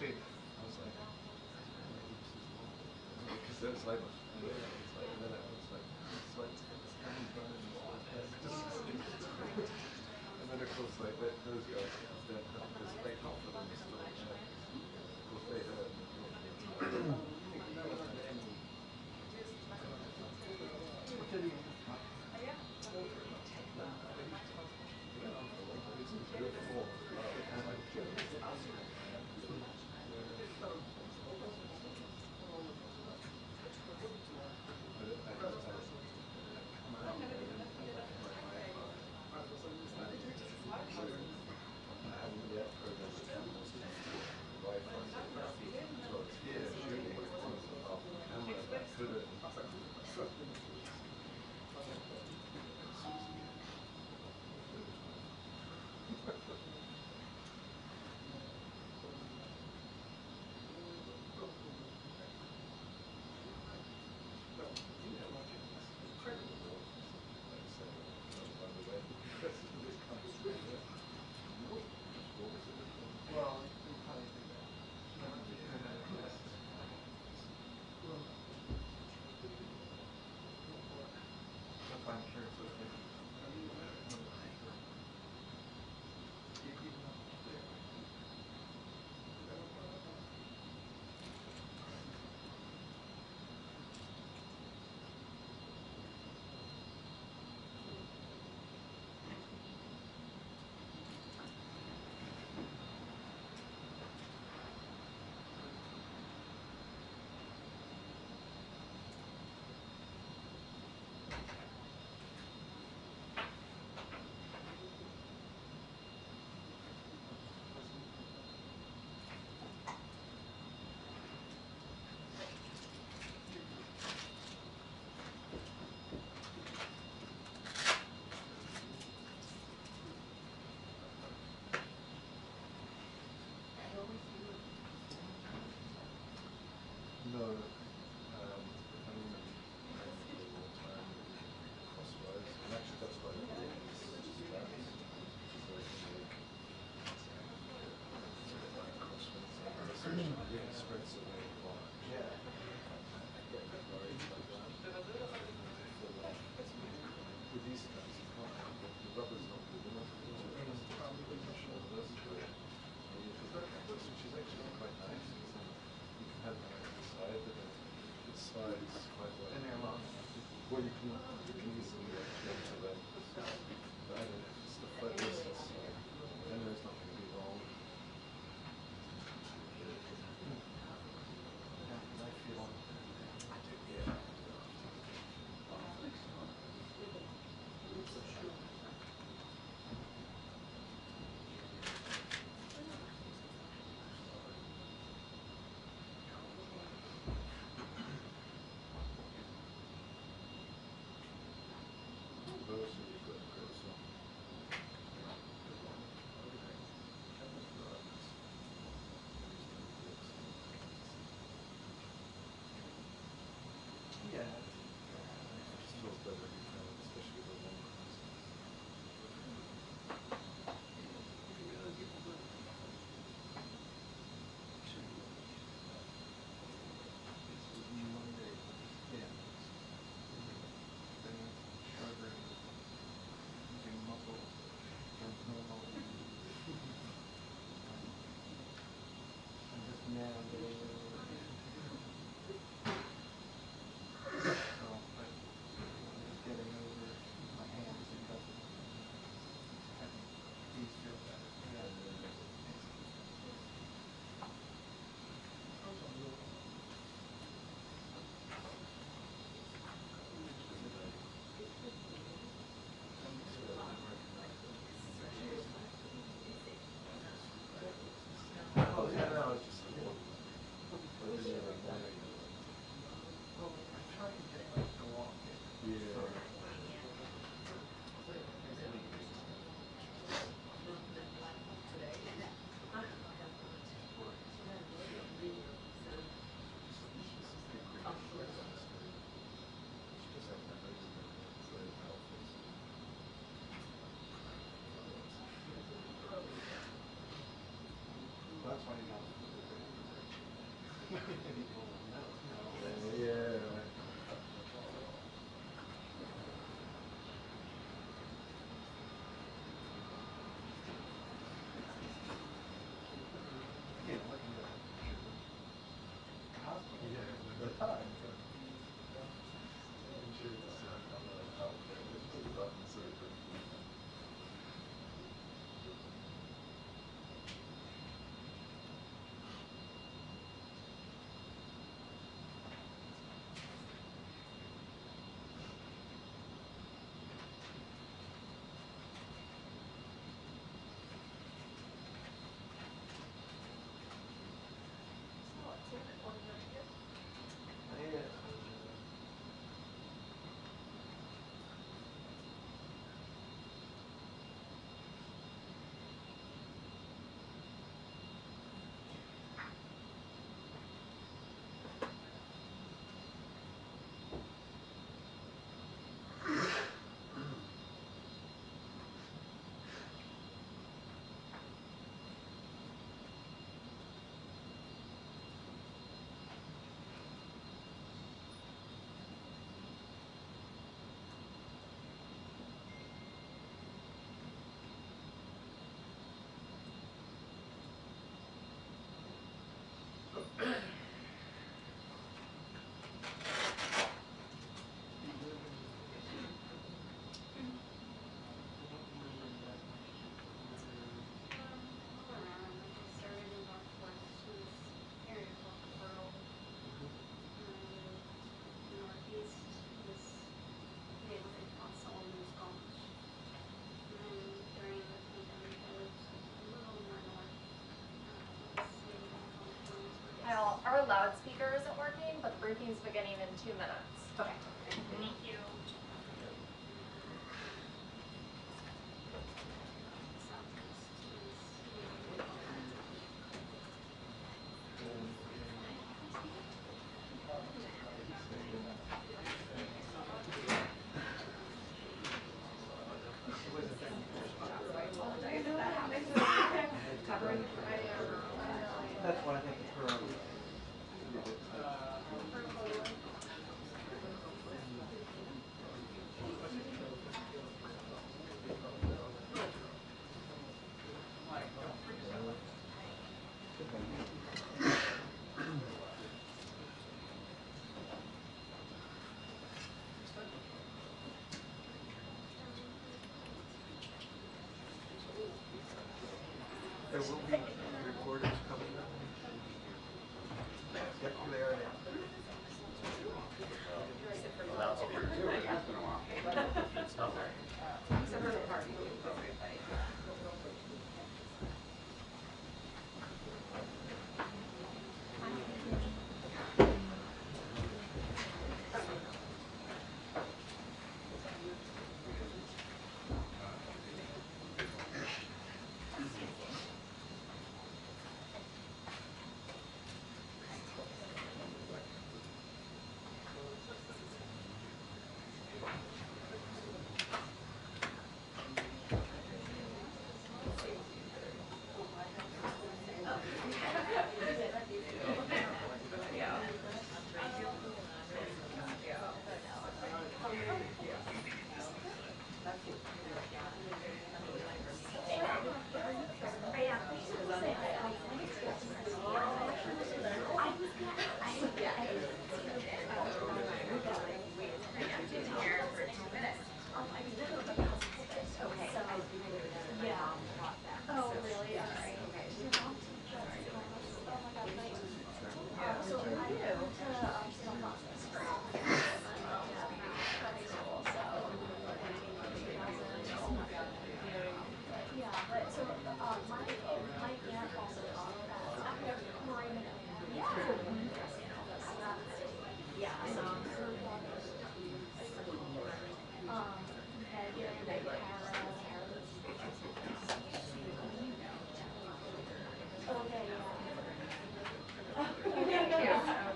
I was like, because it was like, and then I was like, it's like, it's kind of fun, and then of course like those guys, there's like half of them are still there. Of course they heard me talking. It went on for a long time. It was a good performance. I haven't yet programmed the cameras to Wi-Fi, so it's here shooting off the camera that could have. No, I mean, for a long time, crosswise, and actually that's why I bought these straps, so I can make crosswise, especially really spreads the way a lot. I get worried about that. I feel like with these straps, you can't, the rubber's not good enough to put your shoulders, but you put the canvas, which is actually quite nice. You can have them on the side, but then it slides quite well. Well, you can easily change the length. But I don't know, if it's stuff like this, it's like, I know it's not going to be wrong. Those are you've got to go some. Yeah. Just feels better if you can, especially with a long cross. Oh yeah, no, I was just like, what? I didn't even know. Yeah. That's why you got Yeah. Our loudspeaker isn't working, but the briefing's beginning in 2 minutes. Okay. Thank you. That's what I think it's for. There will be recorders coming up. Yep, they are now. Loudspeaker too. It's been a while. It's tough. Except for the party.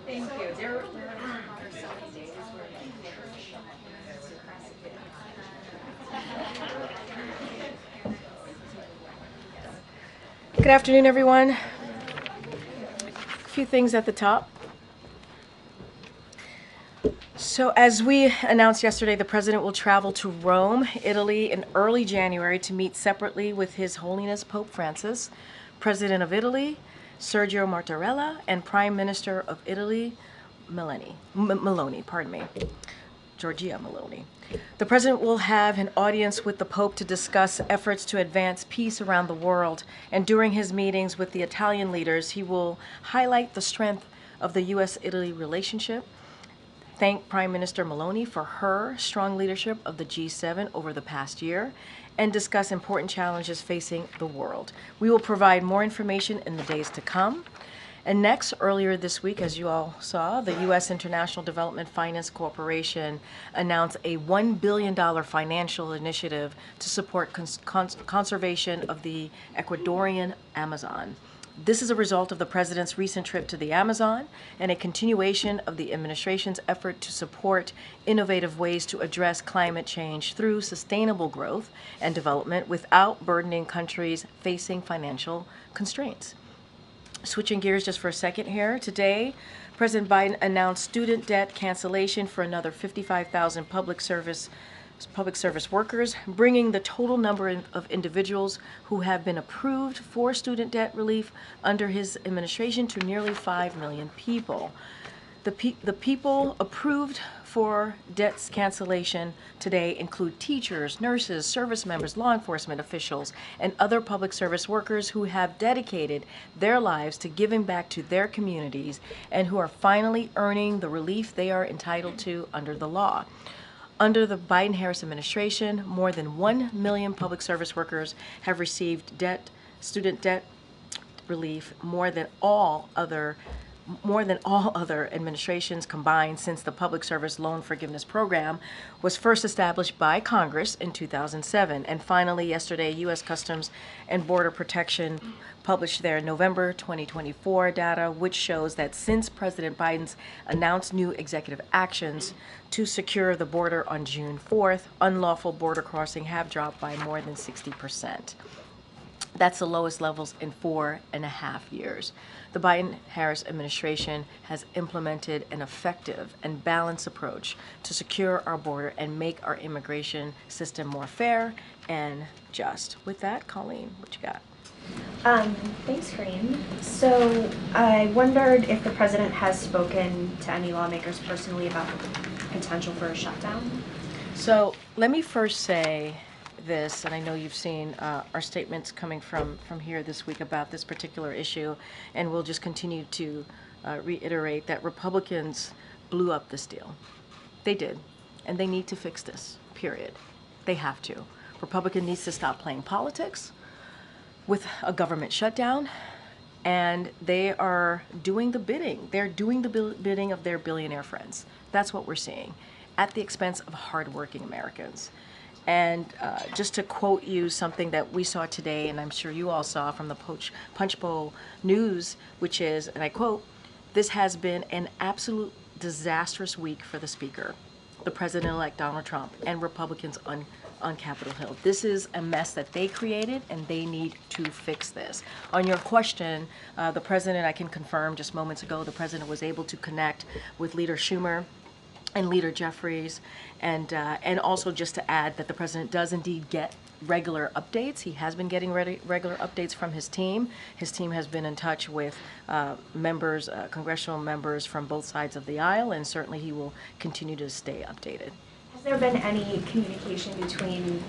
Thank you. There are so many days where you finish Good afternoon, everyone. A few things at the top. So as we announced yesterday, the president will travel to Rome, Italy in early January to meet separately with His Holiness Pope Francis, President of Italy, Sergio Mattarella, and Prime Minister of Italy, Meloni, Giorgia Meloni. The president will have an audience with the Pope to discuss efforts to advance peace around the world, and during his meetings with the Italian leaders, he will highlight the strength of the U.S.-Italy relationship, thank Prime Minister Meloni for her strong leadership of the G7 over the past year, and discuss important challenges facing the world. We will provide more information in the days to come. And next, earlier this week, as you all saw, the U.S. International Development Finance Corporation announced a $1 billion financial initiative to support conservation of the Ecuadorian Amazon. This is a result of the president's recent trip to the Amazon and a continuation of the administration's effort to support innovative ways to address climate change through sustainable growth and development without burdening countries facing financial constraints. Switching gears just for a second here, today, President Biden announced student debt cancellation for another 55,000 public service workers, bringing the total number of individuals who have been approved for student debt relief under his administration to nearly 5 million people. The people approved for debt cancellation today include teachers, nurses, service members, law enforcement officials, and other public service workers who have dedicated their lives to giving back to their communities and who are finally earning the relief they are entitled to under the law. Under the Biden-Harris administration, more than 1 million public service workers have received student debt relief, more than all other administrations combined since the Public Service Loan Forgiveness Program was first established by Congress in 2007. And finally, yesterday, U.S. Customs and Border Protection published their November 2024 data, which shows that since President Biden's announced new executive actions to secure the border on June 4th, unlawful border crossing have dropped by more than 60%. That's the lowest levels in 4.5 years. The Biden-Harris administration has implemented an effective and balanced approach to secure our border and make our immigration system more fair and just. With that, Colleen, what you got? Thanks, Corinne. So I wondered if the president has spoken to any lawmakers personally about the potential for a shutdown. So let me first say this, and I know you've seen our statements coming from here this week about this particular issue, and we'll just continue to reiterate that Republicans blew up this deal. They did, and they need to fix this, period. They have to. Republican needs to stop playing politics with a government shutdown, and they are doing the bidding. They're doing the bidding of their billionaire friends. That's what we're seeing, at the expense of hardworking Americans. And just to quote you something that we saw today, and I'm sure you all saw from the Punch Bowl News, which is, and I quote, "This has been an absolute disastrous week for the Speaker, the President-elect Donald Trump, and Republicans on Capitol Hill. This is a mess that they created, and they need to fix this." On your question, the President, I can confirm just moments ago, the President was able to connect with Leader Schumer and Leader Jeffries, and also just to add that the president does indeed get regular updates. He has been getting regular updates from his team. His team has been in touch with members, congressional members from both sides of the aisle, and certainly he will continue to stay updated. Has there been any communication between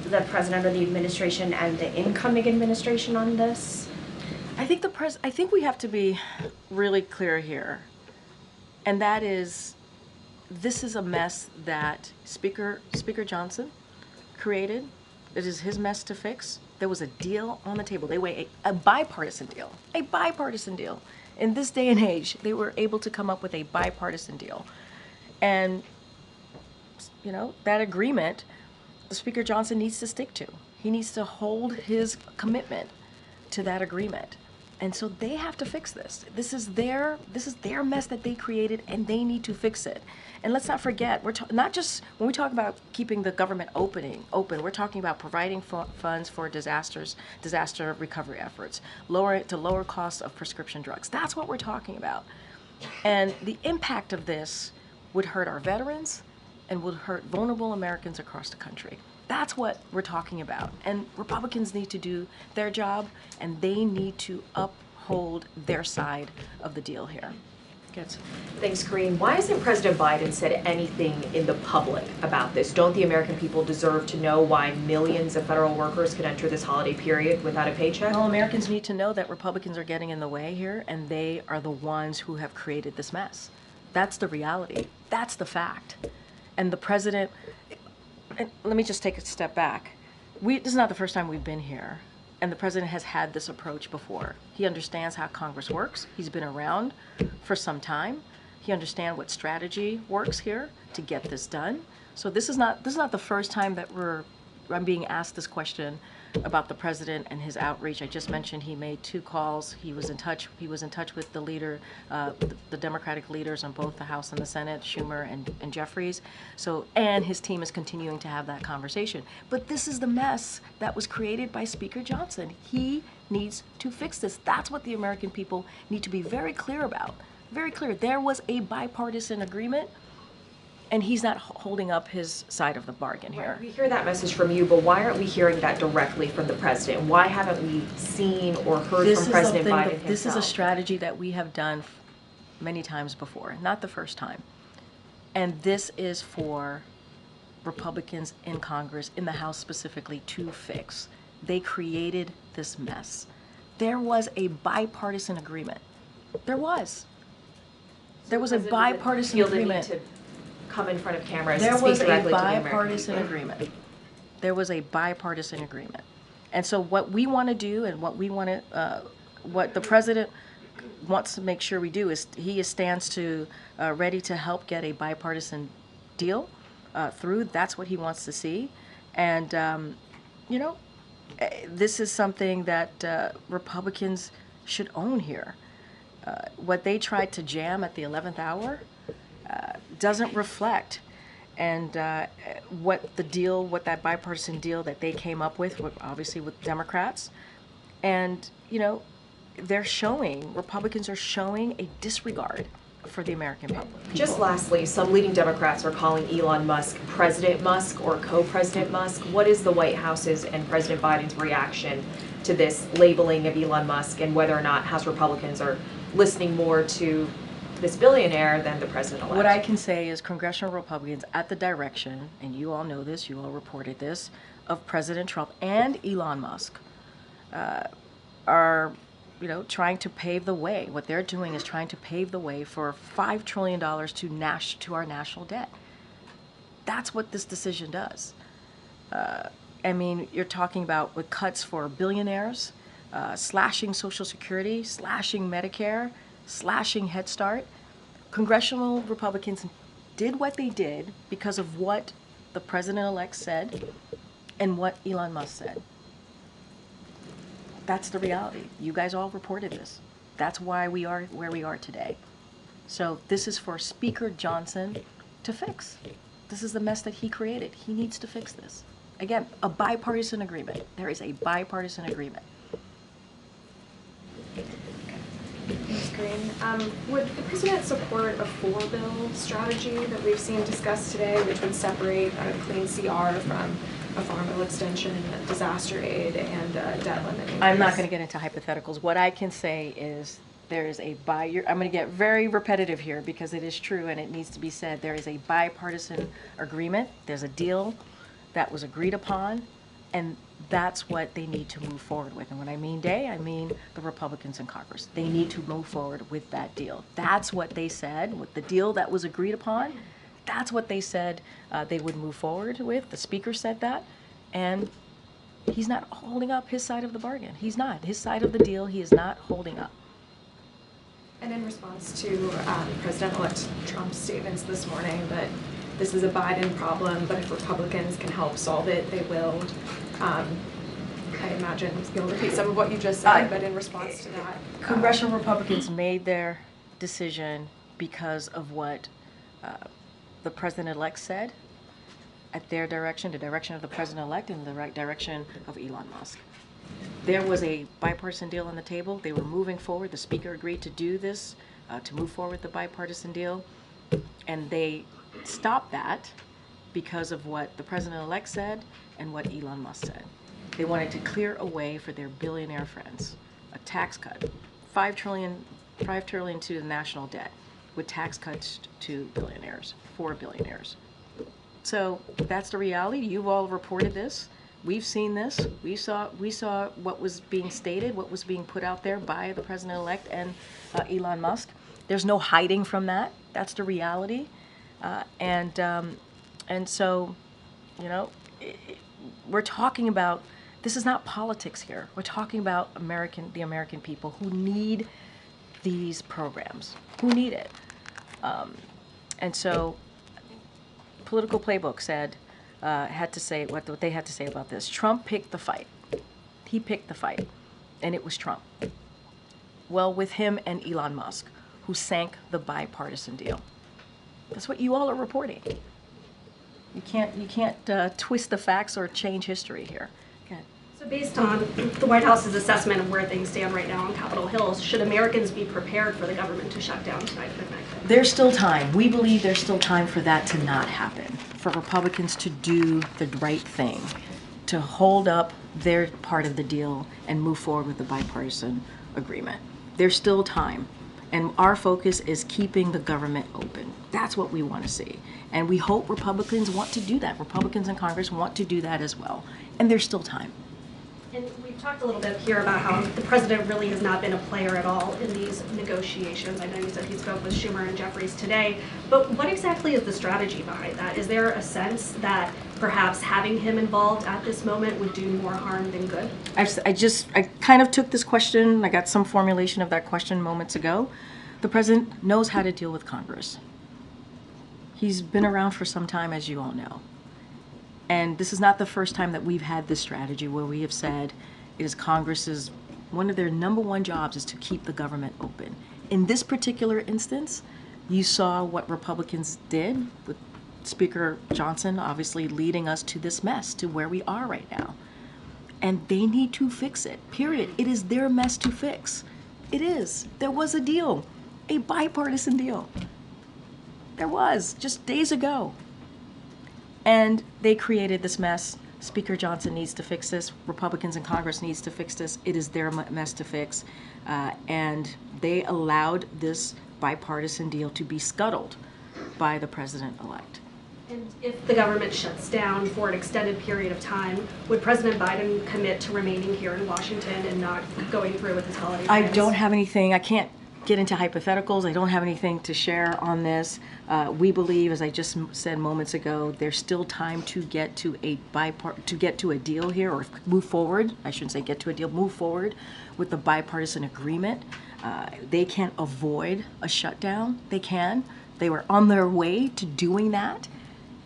the president or the administration and the incoming administration on this? I think I think we have to be really clear here, and that is, this is a mess that Speaker Johnson created. It is his mess to fix. There was a deal on the table. They were a bipartisan deal. A bipartisan deal. In this day and age, they were able to come up with a bipartisan deal. And, you know, that agreement, the Speaker Johnson needs to stick to. He needs to hold his commitment to that agreement. And so they have to fix this. This is their mess that they created, and they need to fix it. And let's not forget, we're not just when we talk about keeping the government open, we're talking about providing funds for disaster recovery efforts, lower costs of prescription drugs. That's what we're talking about. And the impact of this would hurt our veterans and would hurt vulnerable Americans across the country. That's what we're talking about. And Republicans need to do their job, and they need to uphold their side of the deal here. Thanks, Karine. Why hasn't President Biden said anything in the public about this? Don't the American people deserve to know why millions of federal workers could enter this holiday period without a paycheck? Well, Americans need to know that Republicans are getting in the way here, and they are the ones who have created this mess. That's the reality. That's the fact. And the president, and let me just take a step back. This is not the first time we've been here, and the president has had this approach before. He understands how Congress works. He's been around for some time. He understands what strategy works here to get this done. So this is not the first time that I'm being asked this question about the president and his outreach. I just mentioned he made 2 calls. He was in touch with the leader, the Democratic leaders on both the House and the Senate, Schumer and Jeffries. And his team is continuing to have that conversation. But this is the mess that was created by Speaker Johnson. He needs to fix this. That's what the American people need to be very clear about. Very clear. There was a bipartisan agreement, and he's not holding up his side of the bargain here. Right. We hear that message from you, but why aren't we hearing that directly from the president? Why haven't we seen or heard from President Biden himself? This is a strategy that we have done many times before, not the first time. And this is for Republicans in Congress, in the House specifically, to fix. They created this mess. There was a bipartisan agreement. There was a bipartisan agreement. Come in front of cameras There and speak was a directly to the American bipartisan people. agreement. There was a bipartisan agreement. And so what we want to do and what the president wants to make sure we do is he stands to ready to help get a bipartisan deal through. That's what he wants to see. And, this is something that Republicans should own here. What they tried to jam at the 11th hour doesn't reflect and what that bipartisan deal that they came up with, obviously with Democrats. And, Republicans are showing a disregard for the American public. Just lastly, some leading Democrats are calling Elon Musk President Musk or Co-President Musk. What is the White House's and President Biden's reaction to this labeling of Elon Musk, and whether or not House Republicans are listening more to this billionaire than the president-elect? What I can say is congressional Republicans, at the direction, and you all know this, you all reported this, of President Trump and Elon Musk, are trying to pave the way. What they're doing is trying to pave the way for $5 trillion to our national debt. That's what this decision does. You're talking about with cuts for billionaires, slashing Social Security, slashing Medicare, slashing Head Start. Congressional Republicans did what they did because of what the president-elect said and what Elon Musk said. That's the reality. You guys all reported this. That's why we are where we are today. So this is for Speaker Johnson to fix. This is the mess that he created. He needs to fix this. Again, a bipartisan agreement. There is a bipartisan agreement. Ms. Green, would the president support a 4-bill strategy that we've seen discussed today, which would separate clean CR from a farm bill extension, disaster aid, and debt limit? I'm not going to get into hypotheticals. What I can say is there is I'm going to get very repetitive here because it is true and it needs to be said. There is a bipartisan agreement. There's a deal that was agreed upon, and that's what they need to move forward with. And when I mean they, I mean the Republicans in Congress. They need to move forward with that deal. That's what they said, with the deal that was agreed upon. That's what they said they would move forward with. The Speaker said that, and he's not holding up his side of the bargain. He's not. His side of the deal, he is not holding up. And in response to President-elect Trump's statements this morning that this is a Biden problem, but if Republicans can help solve it, they will. I imagine you'll repeat some of what you just said, but in response to that. Congressional Republicans made their decision because of what the president-elect said at their direction, the direction of the president-elect, and the right direction of Elon Musk. There was a bipartisan deal on the table. They were moving forward. The Speaker agreed to do this, to move forward with the bipartisan deal. And they stopped that because of what the president-elect said and what Elon Musk said. They wanted to clear a way for their billionaire friends, a tax cut, $5 trillion to the national debt, with tax cuts to billionaires, for billionaires. So that's the reality. You've all reported this. We've seen this. We saw what was being stated, what was being put out there by the president-elect and Elon Musk. There's no hiding from that. That's the reality. And so, you know, we're talking about, this is not politics here. We're talking about the American people who need these programs, who need it. And so, Political Playbook said, had to say what they had to say about this. Trump picked the fight. He picked the fight, and it was Trump. Well, with him and Elon Musk, who sank the bipartisan deal. That's what you all are reporting. You can't twist the facts or change history here. Okay. So based on the White House's assessment of where things stand right now on Capitol Hill, should Americans be prepared for the government to shut down tonight at midnight? There's still time. We believe there's still time for that to not happen, for Republicans to do the right thing, to hold up their part of the deal and move forward with the bipartisan agreement. There's still time. And our focus is keeping the government open. That's what we want to see. And we hope Republicans want to do that. Republicans in Congress want to do that as well. And there's still time. And we've talked a little bit here about how the president really has not been a player at all in these negotiations. I know you said he spoke with Schumer and Jeffries today, but what exactly is the strategy behind that? Is there a sense that perhaps having him involved at this moment would do more harm than good? I kind of took this question, I got some formulation of that question moments ago. The president knows how to deal with Congress. He's been around for some time, as you all know. And this is not the first time that we've had this strategy where we have said it is Congress's, one of their number one jobs is to keep the government open. In this particular instance, you saw what Republicans did with Speaker Johnson obviously leading us to this mess, to where we are right now. And they need to fix it, period. It is their mess to fix. It is. There was a deal, a bipartisan deal. There was, just days ago. And they created this mess. Speaker Johnson needs to fix this. Republicans in Congress needs to fix this. It is their mess to fix. And they allowed this bipartisan deal to be scuttled by the president-elect. And if the government shuts down for an extended period of time, would President Biden commit to remaining here in Washington and not going through with his holiday plans? I don't have anything. I can't get into hypotheticals. I don't have anything to share on this. We believe, as I just said moments ago, there's still time to get to a deal here, or move forward. I shouldn't say get to a deal. Move forward with the bipartisan agreement. They can't avoid a shutdown. They can. They were on their way to doing that,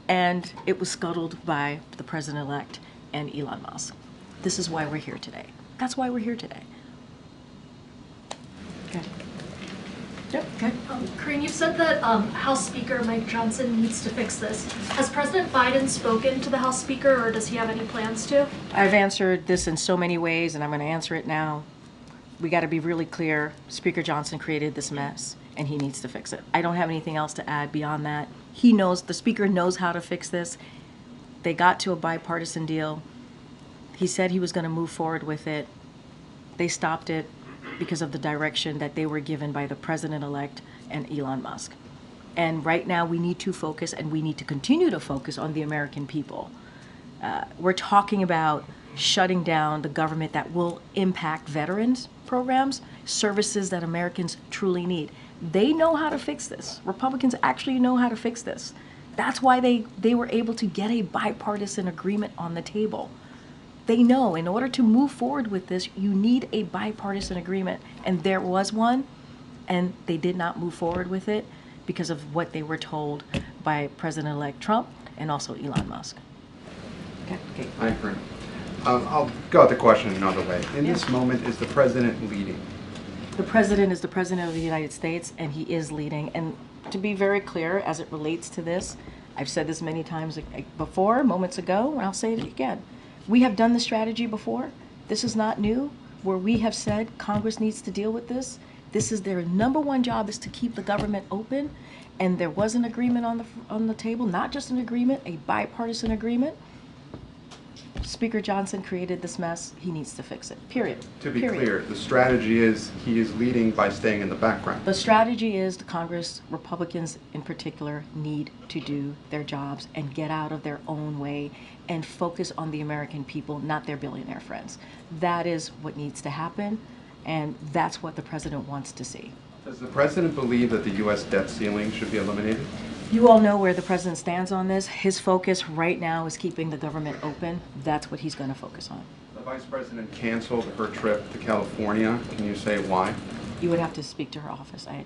and it was scuttled by the president-elect and Elon Musk. This is why we're here today. That's why we're here today. Okay. Yep, okay. Corinne, you've said that House Speaker Mike Johnson needs to fix this. Has President Biden spoken to the House Speaker, or does he have any plans to? I've answered this in so many ways, and I'm going to answer it now. We got to be really clear. Speaker Johnson created this mess, and he needs to fix it. I don't have anything else to add beyond that. He knows, the Speaker knows how to fix this. They got to a bipartisan deal. He said he was going to move forward with it. They stopped it because of the direction that they were given by the president-elect and Elon Musk. And right now we need to focus, and we need to continue to focus on the American people. We're talking about shutting down the government that will impact veterans programs, services that Americans truly need. They know how to fix this. Republicans actually know how to fix this. That's why they were able to get a bipartisan agreement on the table. They know in order to move forward with this, you need a bipartisan agreement. And there was one, and they did not move forward with it because of what they were told by President-elect Trump and also Elon Musk. Okay. Hi, Corinne. I'll go at the question another way. In this moment, is the president leading? The president is the president of the United States, and he is leading. And to be very clear, as it relates to this, I've said this many times before, moments ago, and I'll say it again. We have done the strategy before. This is not new, where we have said Congress needs to deal with this. This is their number one job, is to keep the government open. And there was an agreement on the table, not just an agreement, a bipartisan agreement. Speaker Johnson created this mess. He needs to fix it, period. To be clear, the strategy is he is leading by staying in the background. The strategy is the Congress, Republicans in particular, need to do their jobs and get out of their own way and focus on the American people, not their billionaire friends. That is what needs to happen, and that's what the president wants to see. Does the president believe that the U.S. debt ceiling should be eliminated? You all know where the president stands on this. His focus right now is keeping the government open. That's what he's going to focus on. The vice president canceled her trip to California. Can you say why? You would have to speak to her office. I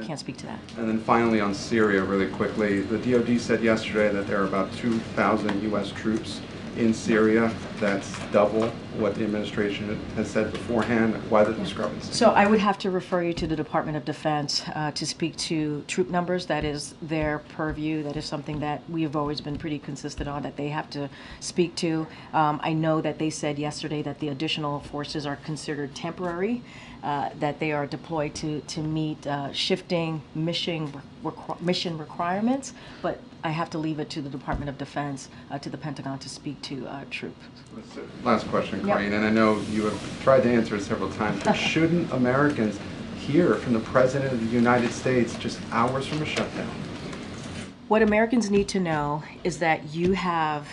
can't speak to that. And then finally on Syria, really quickly, the DoD said yesterday that there are about 2,000 U.S. troops in Syria. That's double what the administration has said beforehand. Why the discrepancy? So I would have to refer you to the Department of Defense to speak to troop numbers. That is their purview. That is something that we have always been pretty consistent on, that they have to speak to. I know that they said yesterday that the additional forces are considered temporary, that they are deployed to meet shifting mission requirements, but I have to leave it to the Department of Defense, to the Pentagon, to speak to troops. Last question, Yep. Corrine, and I know you have tried to answer it several times, but shouldn't Americans hear from the President of the United States just hours from a shutdown? What Americans need to know is that you have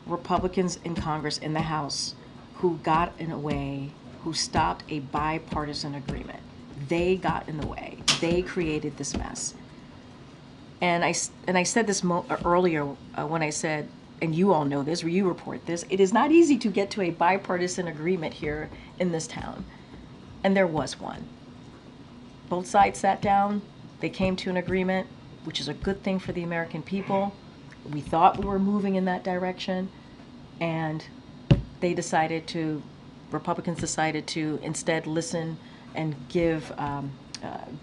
Republicans in Congress, in the House, who got in a way, who stopped a bipartisan agreement. They got in the way. They created this mess. And I said this earlier when I said, and you all know this, or you report this, it is not easy to get to a bipartisan agreement here in this town. And there was one. Both sides sat down, they came to an agreement, which is a good thing for the American people. We thought we were moving in that direction, and Republicans decided to instead listen and give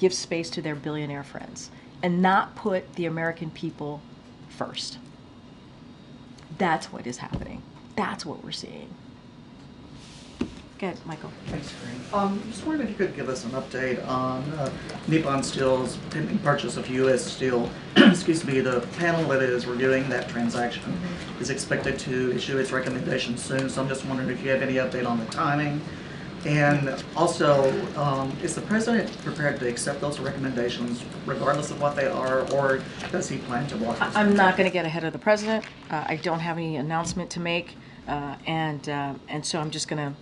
space to their billionaire friends and not put the American people first. That's what is happening. That's what we're seeing. Go ahead, Michael. Thanks, Corinne. Just wondering if you could give us an update on Nippon Steel's pending purchase of U.S. Steel. Excuse me, the panel that is reviewing that transaction is expected to issue its recommendation soon, so I'm just wondering if you have any update on the timing. And also, is the president prepared to accept those recommendations regardless of what they are, or does he plan to block this? I'm not going to get ahead of the president. I don't have any announcement to make, and so I'm just going to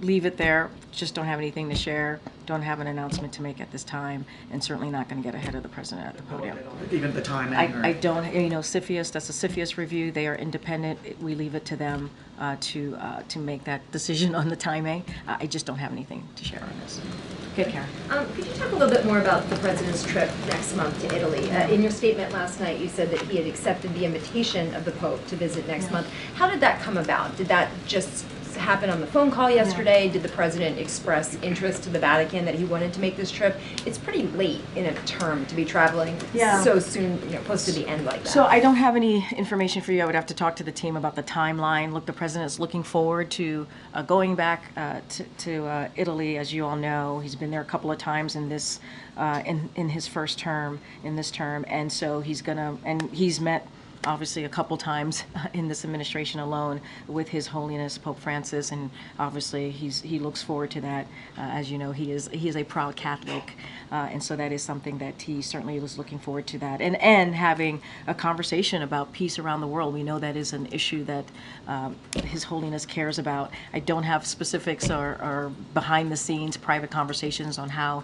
leave it there. Just don't have anything to share. Don't have an announcement to make at this time, and certainly not going to get ahead of the president at the podium. Even the timing? I don't, CFIUS, that's a CFIUS review. They are independent. We leave it to them to make that decision on the timing. I just don't have anything to share on this. Good, Karen. Could you talk a little bit more about the president's trip next month to Italy? In your statement last night, you said that he had accepted the invitation of the Pope to visit next month. How did that come about? Did that just happen on the phone call yesterday? Did the president express interest to the Vatican that he wanted to make this trip? It's pretty late in a term to be traveling so soon, close to the end like that. So I don't have any information for you. I would have to talk to the team about the timeline. Look, the president is looking forward to going back to Italy. As you all know, he's been there a couple of times in this in his first term, in this term, and so he's met obviously a couple times in this administration alone with His Holiness Pope Francis, and obviously he looks forward to that. As you know, he is a proud Catholic, and so that is something that he certainly was looking forward to that, and having a conversation about peace around the world. We know that is an issue that His Holiness cares about. I don't have specifics or behind the scenes private conversations on how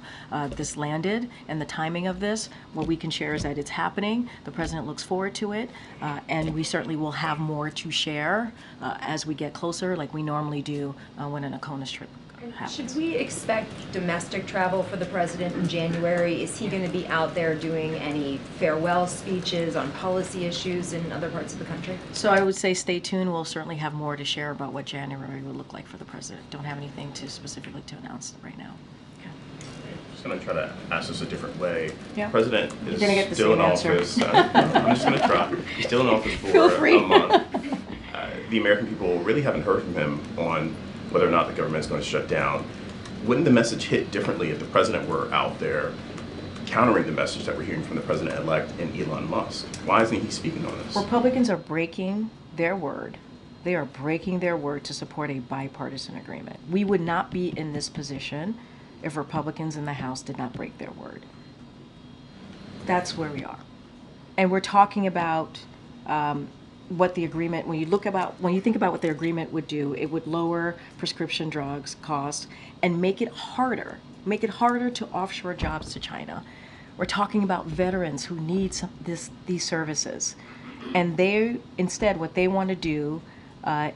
this landed and the timing of this. What we can share is that it's happening. The president looks forward to it. And we certainly will have more to share as we get closer, like we normally do when an ACONUS trip happens. Should we expect domestic travel for the president in January? Is he going to be out there doing any farewell speeches on policy issues in other parts of the country? So I would say stay tuned. We'll certainly have more to share about what January will look like for the president. Don't have anything specifically to announce right now. I'm just going to try to ask this a different way. Yeah. The president is get the still in same answer. office. I'm just going to try. He's still in office for a month. The American people really haven't heard from him on whether or not the government is going to shut down. wouldn't the message hit differently if the president were out there countering the message that we're hearing from the president-elect and Elon Musk? Why isn't he speaking on this? Republicans are breaking their word. They are breaking their word to support a bipartisan agreement. We would not be in this position if Republicans in the House did not break their word. That's where we are. And we're talking about what the agreement, when you think about what the agreement would do, it would lower prescription drugs costs and make it harder to offshore jobs to China. We're talking about veterans who need these services. And instead, what they want to do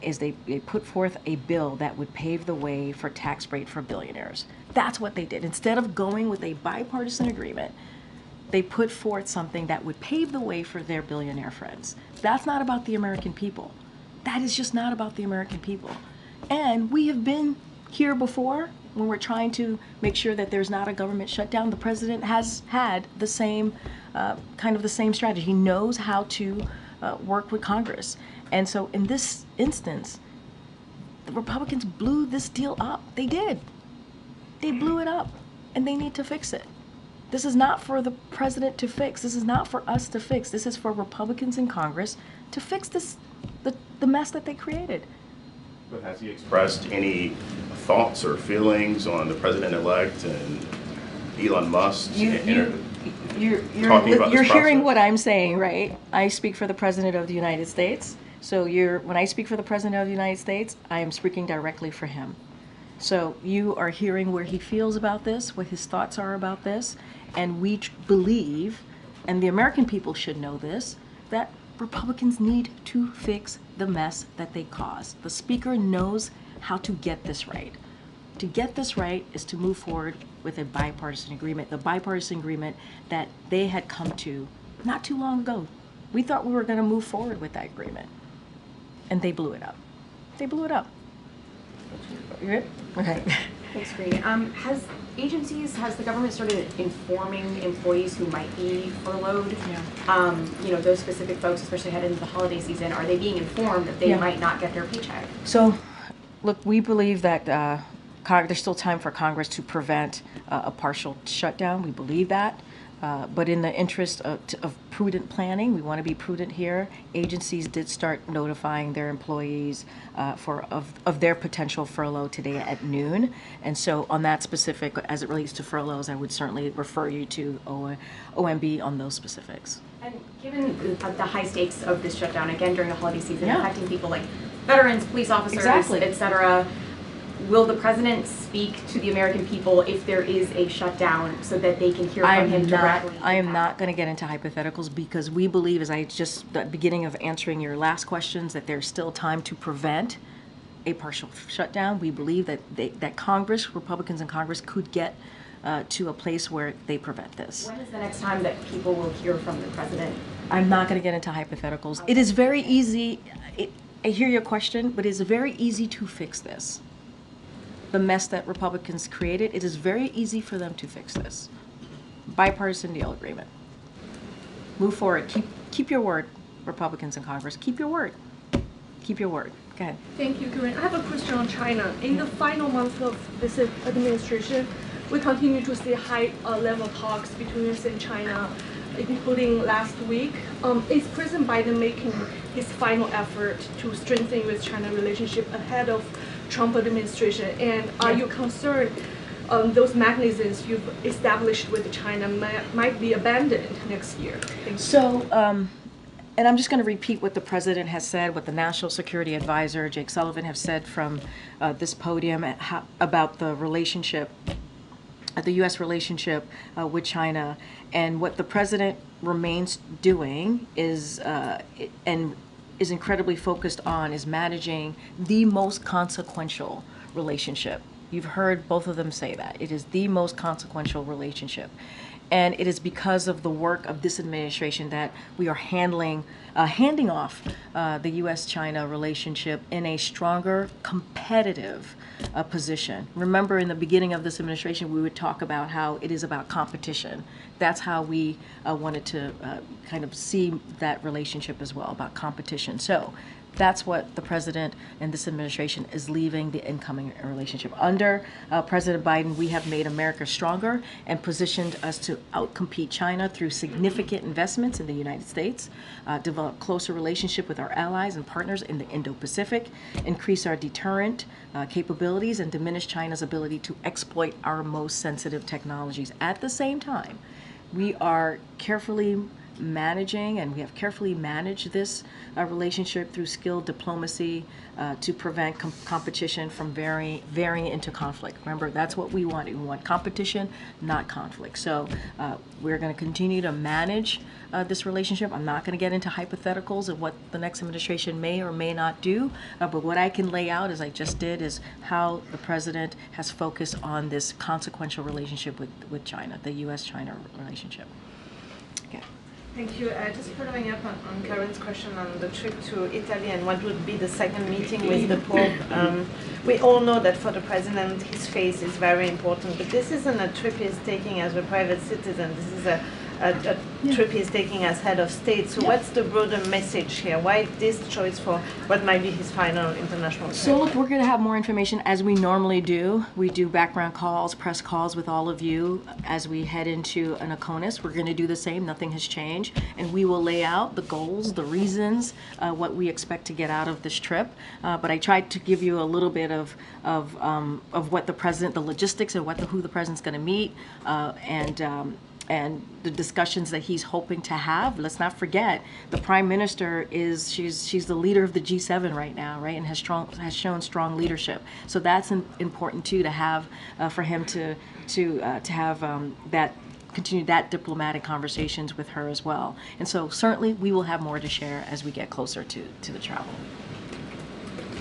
is they put forth a bill that would pave the way for tax break for billionaires. That's what they did. Instead of going with a bipartisan agreement, they put forth something that would pave the way for their billionaire friends. That's not about the American people. That is just not about the American people. And we have been here before when we're trying to make sure that there's not a government shutdown. The president has had the same, kind of the same strategy. He knows how to work with Congress. And so in this instance, the Republicans blew this deal up. They did. They blew it up, and they need to fix it. This is not for the president to fix. This is not for us to fix. This is for Republicans in Congress to fix the mess that they created. But has he expressed any thoughts or feelings on the president-elect and Elon Musk? You're Process? hearing what I'm saying, right? I speak for the President of the United States. So when I speak for the President of the United States, I am speaking directly for him. So you are hearing where he feels about this, what his thoughts are about this, and we believe, and the American people should know this, that Republicans need to fix the mess that they caused. The Speaker knows how to get this right. To get this right is to move forward with a bipartisan agreement, the bipartisan agreement that they had come to not too long ago. We thought we were going to move forward with that agreement, and they blew it up. They blew it up. You good? Okay. Thanks, Green. Has the government started informing employees who might be furloughed? Yeah. Those specific folks, especially heading into the holiday season, are they being informed that they might not get their paycheck? So, look, we believe that there's still time for Congress to prevent a partial shutdown. We believe that. But in the interest of prudent planning, we want to be prudent here. Agencies did start notifying their employees of their potential furlough today at noon. And so on that specific, as it relates to furloughs, I would certainly refer you to OMB on those specifics. And given the high stakes of this shutdown, again, during the holiday season, affecting people like veterans, police officers, et cetera, will the president speak to the American people if there is a shutdown so that they can hear from him directly? I am not going to get into hypotheticals because we believe, as I just, at the beginning of answering your last questions, that there's still time to prevent a partial shutdown. We believe that Congress, Republicans in Congress, could get to a place where they prevent this. When is the next time that people will hear from the president? I'm not going to get into hypotheticals. It is very easy. I hear your question, but it's very easy to fix this. The mess that Republicans created, it is very easy for them to fix this. Bipartisan deal agreement. Move forward. Keep your word, Republicans in Congress. Keep your word. Keep your word. Go ahead. Thank you, Corinne. I have a question on China. In the final month of this administration, we continue to see high-level talks between us and China, including last week. Is President Biden making his final effort to strengthen U.S.-China relationship ahead of Trump administration? And are you concerned those mechanisms you've established with China might be abandoned next year? Thank you. So, and I'm just going to repeat what the president has said, what the National Security Advisor, Jake Sullivan, have said from this podium about the relationship, the U.S. relationship with China. And what the president remains doing is, and is incredibly focused on, is managing the most consequential relationship. You've heard both of them say that. It is the most consequential relationship. And it is because of the work of this administration that we are handing off the U.S.-China relationship in a stronger competitive position. Remember, in the beginning of this administration, we would talk about how it is about competition. That's how we wanted to kind of see that relationship as well, about competition. So That's what the president and this administration is leaving the incoming relationship. Under President Biden, we have made America stronger and positioned us to outcompete China through significant investments in the United States, develop closer relationship with our allies and partners in the Indo-Pacific, increase our deterrent capabilities, and diminish China's ability to exploit our most sensitive technologies. At the same time, we are carefully managing, and we have carefully managed this relationship through skilled diplomacy to prevent competition from varying into conflict. Remember, that's what we want. We want competition, not conflict. So we're going to continue to manage this relationship. I'm not going to get into hypotheticals of what the next administration may or may not do, but what I can lay out, as I just did, is how the president has focused on this consequential relationship with China, the U.S.-China relationship. Okay. Thank you. Just following up on Karen's question on the trip to Italy and what would be the second meeting with the Pope. We all know that for the president, his face is very important, but this isn't a trip he's taking as a private citizen. This is a trip he's taking as head of state. So what's the broader message here? Why this choice for what might be his final international trip? So look, we're going to have more information as we normally do. We do background calls, press calls with all of you as we head into an ACONUS. We're going to do the same. Nothing has changed. And we will lay out the goals, the reasons, what we expect to get out of this trip. But I tried to give you a little bit of what the president, the logistics of who the president's going to meet, and the discussions that he's hoping to have. Let's not forget, the prime minister she's the leader of the G7 right now, right, and has shown strong leadership. So that's important too, to have for him to have that continue that diplomatic conversations with her as well. And so certainly we will have more to share as we get closer to the travel.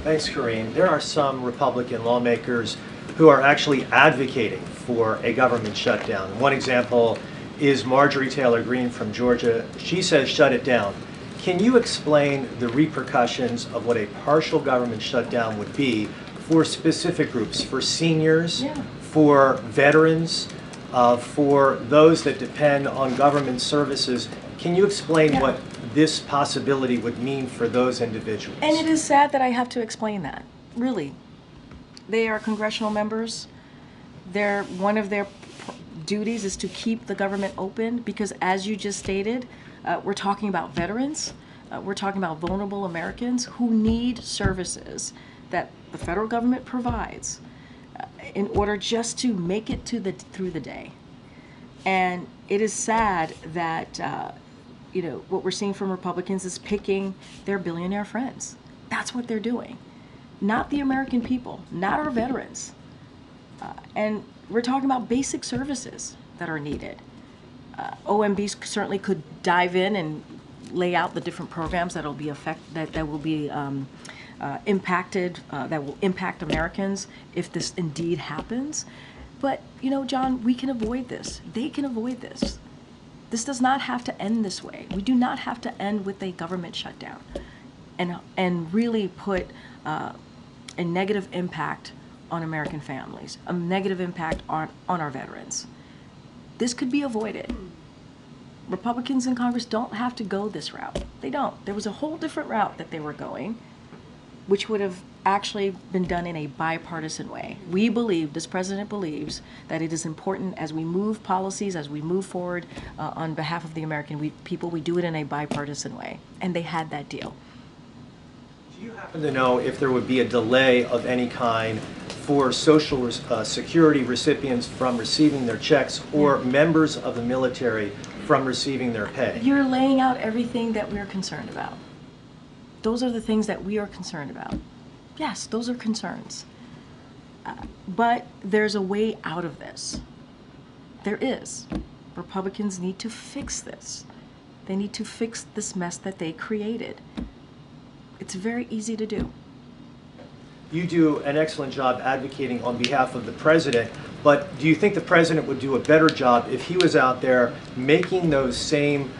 Thanks, Karine. There are some Republican lawmakers who are actually advocating for a government shutdown. One example is Marjorie Taylor Greene from Georgia. She says shut it down. Can you explain the repercussions of what a partial government shutdown would be for specific groups, for seniors, for veterans, for those that depend on government services? Can you explain what this possibility would mean for those individuals? And it is sad that I have to explain that, really. They are congressional members. One of their duties is to keep the government open because, as you just stated, we're talking about veterans. We're talking about vulnerable Americans who need services that the federal government provides in order just to make it through the day. And it is sad that what we're seeing from Republicans is picking their billionaire friends. That's what they're doing. Not the American people, not our veterans. And we're talking about basic services that are needed. OMB certainly could dive in and lay out the different programs that will be impacted, that will impact Americans if this indeed happens. But John, we can avoid this. They can avoid this. This does not have to end this way. We do not have to end with a government shutdown, and really put a negative impact on American families, a negative impact on our veterans. This could be avoided. Republicans in Congress don't have to go this route. They don't. There was a whole different route that they were going, which would have actually been done in a bipartisan way. We believe, this president believes, that it is important as we move policies, as we move forward on behalf of the American people, we do it in a bipartisan way. And they had that deal. Do you happen to know if there would be a delay of any kind for Social Security recipients from receiving their checks or members of the military from receiving their pay? You're laying out everything that we're concerned about. Those are the things that we are concerned about. Yes, those are concerns. But there's a way out of this. There is. Republicans need to fix this. They need to fix this mess that they created. It's very easy to do. You do an excellent job advocating on behalf of the president, but do you think the president would do a better job if he was out there making those same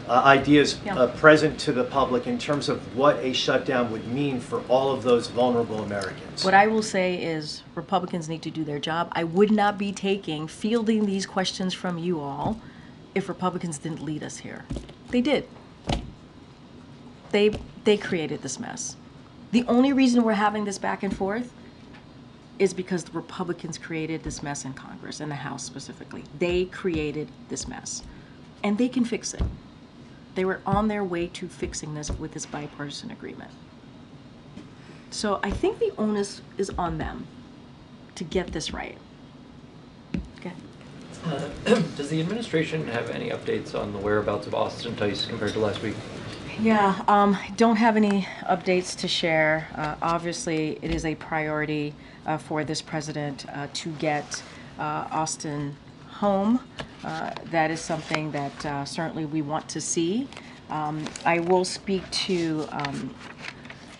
ideas present to the public in terms of what a shutdown would mean for all of those vulnerable Americans? What I will say is Republicans need to do their job. I would not be fielding these questions from you all if Republicans didn't lead us here. They did. They They created this mess. The only reason we're having this back and forth is because the Republicans created this mess in Congress, in the House specifically. They created this mess, and they can fix it. They were on their way to fixing this with this bipartisan agreement. So I think the onus is on them to get this right. Okay. Does the administration have any updates on the whereabouts of Austin Tice compared to last week? Yeah, don't have any updates to share. Obviously, it is a priority for this president to get Austin home. That is something that certainly we want to see. I will speak to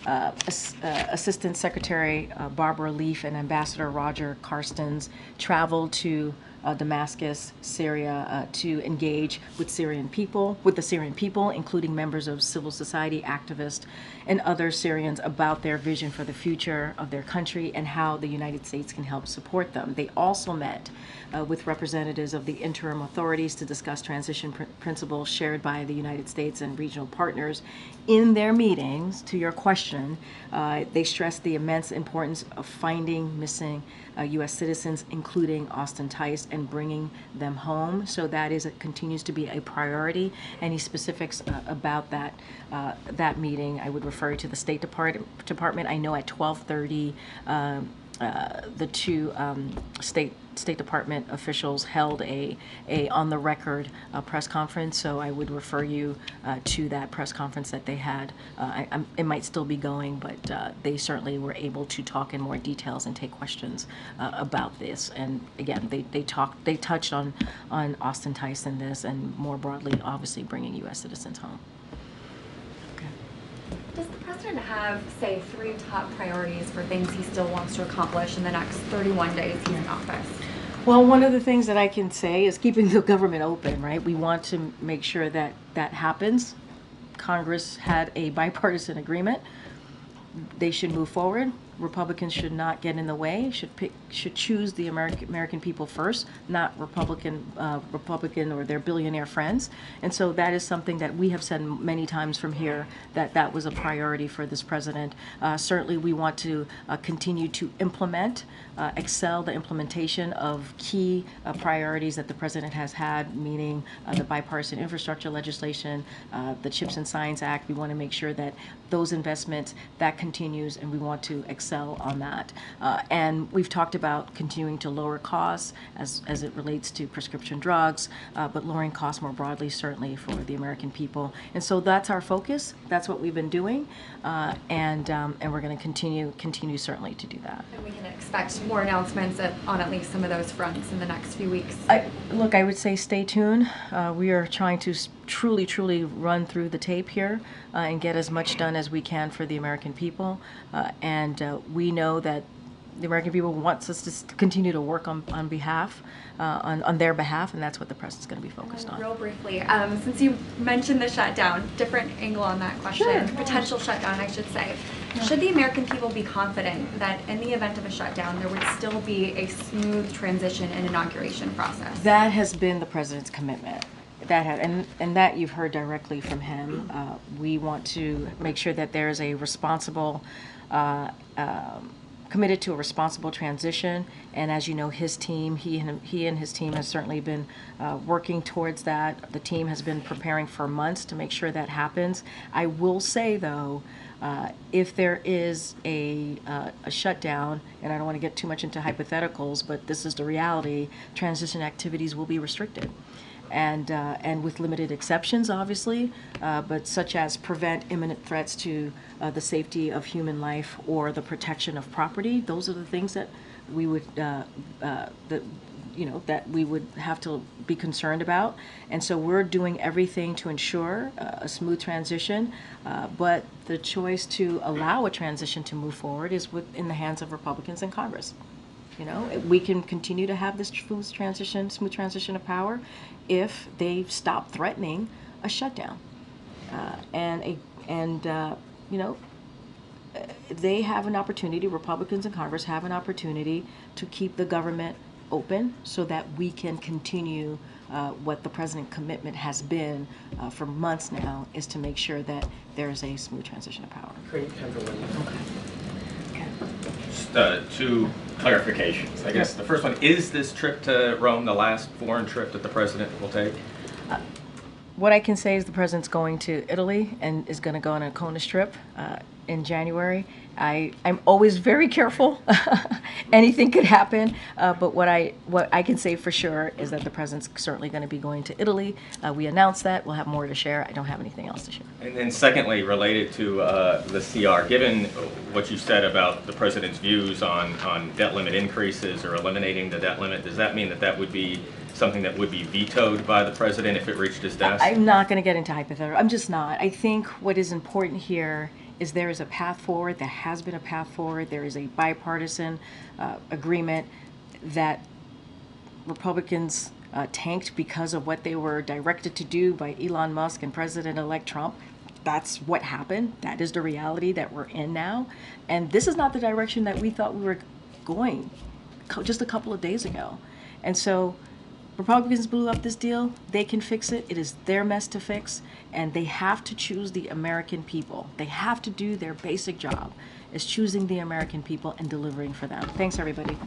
Assistant Secretary Barbara Leaf and Ambassador Roger Carstens traveled to Damascus, Syria, to engage with the Syrian people, including members of civil society activists and other Syrians about their vision for the future of their country and how the United States can help support them. They also met with representatives of the interim authorities to discuss transition principles shared by the United States and regional partners. In their meetings, to your question, they stressed the immense importance of finding missing U.S. citizens, including Austin Tice, and bringing them home. So that continues to be a priority. Any specifics about that meeting, I would refer you to the State Department. I know at 12:30, the two State Department officials held a on the record press conference. So I would refer you to that press conference that they had. It might still be going, but they certainly were able to talk in more details and take questions about this. And again, they touched on Austin Tice in this, and more broadly, obviously bringing U.S. citizens home. Does the president have, say, 3 top priorities for things he still wants to accomplish in the next 31 days he's in office? Well, one of the things that I can say is keeping the government open, right? We want to make sure that that happens. Congress had a bipartisan agreement. They should move forward. Republicans should not get in the way, should choose the American people first, not Republican or their billionaire friends. And so that is something that we have said many times from here, that was a priority for this president. Certainly we want to continue to excel the implementation of key priorities that the president has had, meaning the bipartisan infrastructure legislation, the CHIPS and Science Act. We want to make sure that those investments, that continues, and we want to excel on that. And we've talked about continuing to lower costs as it relates to prescription drugs, but lowering costs more broadly, certainly for the American people. And so that's our focus. That's what we've been doing, and we're going to continue certainly to do that. And we can expect more announcements on at least some of those fronts in the next few weeks. I would say stay tuned. We are trying to truly run through the tape here and get as much done as we can for the American people. And we know that the American people wants us to continue to work on their behalf, and that's what the press is going to be focused on. Real briefly, since you mentioned the shutdown, different angle on that question, Sure. Potential shutdown, I should say. Yeah. Should the American people be confident that in the event of a shutdown, there would still be a smooth transition and inauguration process? That has been the president's commitment. And that you've heard directly from him. We want to make sure that there is a responsible, committed to a responsible transition. And as you know, his team, he and his team has certainly been working towards that. The team has been preparing for months to make sure that happens. I will say, though, if there is a shutdown, and I don't want to get too much into hypotheticals, but this is the reality, transition activities will be restricted. And with limited exceptions, obviously, but such as prevent imminent threats to the safety of human life or the protection of property. Those are the things that we would that we would have to be concerned about. And so we're doing everything to ensure a smooth transition. But the choice to allow a transition to move forward is in the hands of Republicans in Congress. We can continue to have this smooth transition of power if they stop threatening a shutdown. They have an opportunity, Republicans in Congress have an opportunity to keep the government open so that we can continue what the president's commitment has been for months now, is to make sure that there is a smooth transition of power. Just two clarifications, I guess. The first one, is this trip to Rome the last foreign trip that the president will take? What I can say is the president's going to Italy and is going to go on a Kona trip in January. I'm always very careful. Anything could happen, but what I can say for sure is that the president's certainly going to be going to Italy. We announced that. We'll have more to share. I don't have anything else to share. And then secondly, related to the CR, given what you said about the president's views on debt limit increases or eliminating the debt limit, does that mean that that would be something that would be vetoed by the president if it reached his desk? I'm not going to get into hypothetical. I'm just not. I think what is important here is there is a path forward. There has been a path forward. There is a bipartisan agreement that Republicans tanked because of what they were directed to do by Elon Musk and President-elect Trump. That's what happened. That is the reality that we're in now. And this is not the direction that we thought we were going just a couple of days ago. And so Republicans blew up this deal. They can fix it. It is their mess to fix. And they have to choose the American people. They have to do their basic job, is choosing the American people and delivering for them. Thanks, everybody.